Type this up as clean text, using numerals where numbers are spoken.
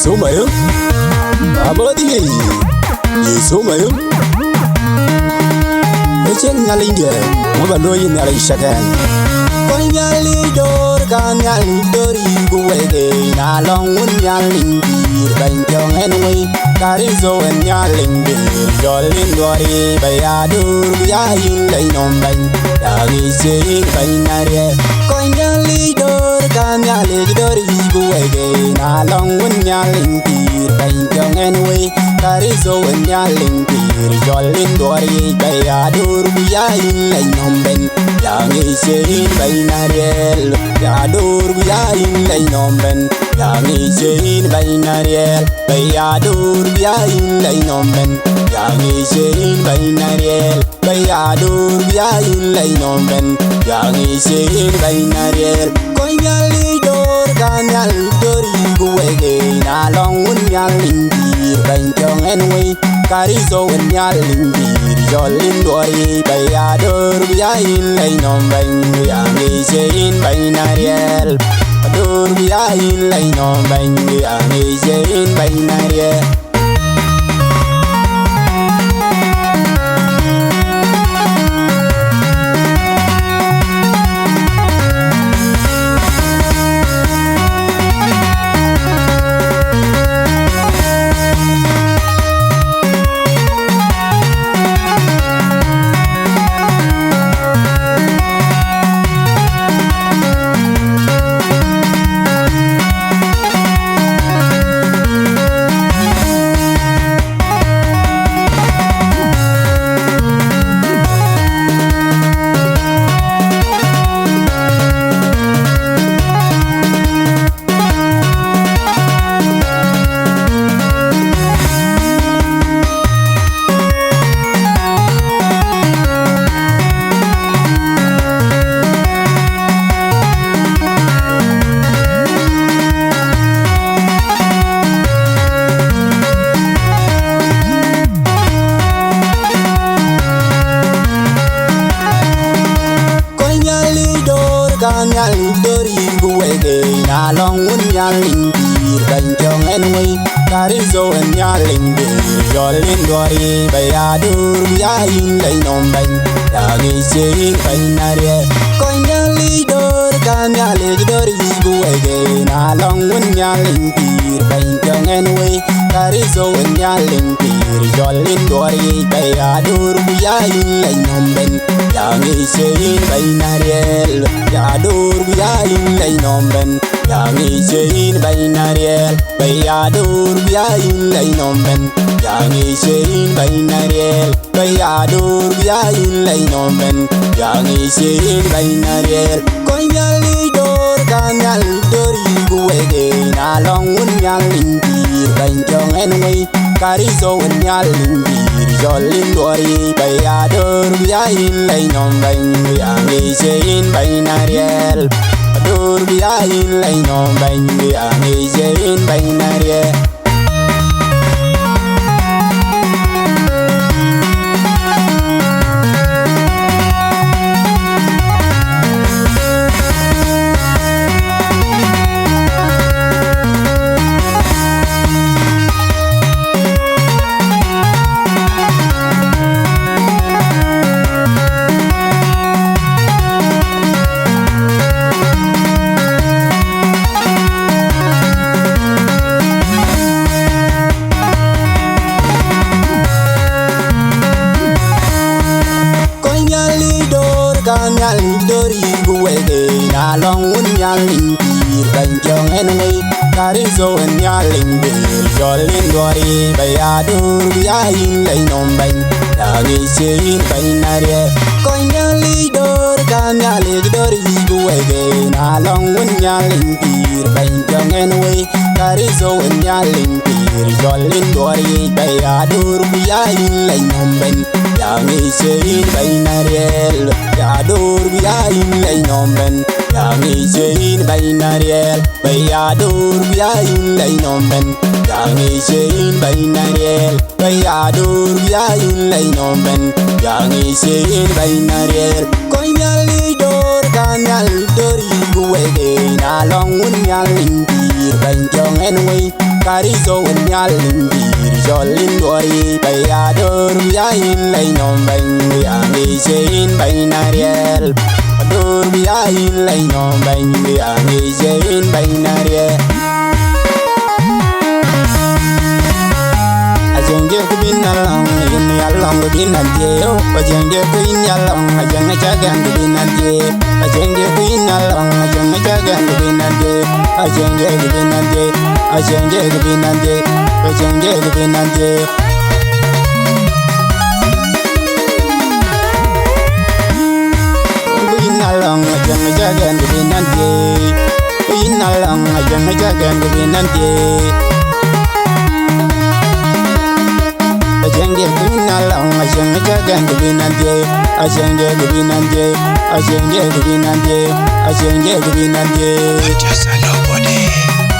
số mấy à bớt đi số mấy cái chuyện nhà linh về nó vẫn nuôi nhà linh sạch con nhà linh đôi cả nhà linh đôi gu về cái na long muốn nhà linh đi bánh cho nghe nuôi cari zo nhà linh đi cho linh đôi bây giờ đưa ya in lấy nom bánh đã nghĩ gì bánh này con nhà linh đôi cả nhà linh đôi gu về cái na long muốn nhà linh đi bánh cho nghe nuôi cari zo nhà linh đi cho linh đôi bây giờ đưa ya in lấy nom bánh đã nghĩ gì bánh này ya đưa ya in lấy nom bánh đã nghĩ gì bánh này bây giờ đưa ya in lấy nom bánh đã nghĩ gì bánh này bây giờ đưa ya in lấy nom bánh đã nghĩ gì bánh này coi nhà lý đôi cả nhà lý đôi gu về cái na long muốn nhà linh đi bánh cho nghe nuôi cari zo nhà linh đi cho linh đôi bây giờ đưa ya in lấy nom bánh đã nghĩ gì bánh này đưa ya in lấy nom bánh đã nghĩ gì bánh này nhà linh đôi gu về cái na long muốn nhà linh đi bánh cho nghe nuôi cari zo nhà linh đi cho linh đôi bây giờ đưa ya in lấy nom bánh đã nghĩ gì bánh này coi nhà linh đôi cả nhà linh đôi gu về cái na long muốn nhà linh đi bánh cho nghe nuôi cari zo nhà linh đi cho linh đôi bây giờ đưa ya in lấy nom bánh đã nghĩ gì bánh này ya đưa ya in lấy nom bánh đã nghĩ gì bánh này bây giờ đưa ya in lấy nom bánh đã nghĩ gì bánh này bây giờ đưa ya in lấy nom bánh đã nghĩ gì bánh này coi nhà lý đôi cả nhà lý đôi gu về cái na long muốn nhà linh đi bánh cho nghe nuôi cari zo nhà linh đi cho linh đôi bây giờ đưa ya in lấy nom bánh đã nghĩ gì bánh này đưa ya in lấy nom bánh đã nghĩ gì bánh này nhà linh đôi gu về cái na long muốn nhà linh đi bánh cho nghe nuôi cari zo nhà linh đi cho linh đôi bây giờ đưa ya in lấy nom bánh đã nghĩ gì bánh này coi nhà linh đôi cả nhà linh đôi gu về cái na long muốn nhà linh đi bánh cho nghe nuôi cari zo nhà linh đi cho linh đôi bây giờ đưa ya in lấy nom bánh đã nghĩ gì bánh này ya đưa ya in lấy nom bánh đã nghĩ gì bánh này bây giờ đưa ya in lấy nom bánh đã nghĩ gì bánh này bây giờ đưa ya in lấy nom bánh đã nghĩ gì bánh này coi nhà lý đôi cả nhà lý đôi gu về cái na long muốn nhà linh đi bánh cho nghe nuôi Carizo when yalin bir jolin dori bayador yain lay nom bang yangi jain bainariel ador yain lay nom bang yangi jain bainariel ajenge bin along in yalong bin adie ajenge bin yalong ajenge jagan bin adie ajenge bin along ajenge jagan bin adie ajenge bin adie ajenge bin adie ajenge bin adie bin along ajenge jagan bin adie bin along ajenge jagan bin adie ajenge bin along ajenge jagan bin adie ajenge bin adie ajenge bin adie ajenge bin adie just a nobody.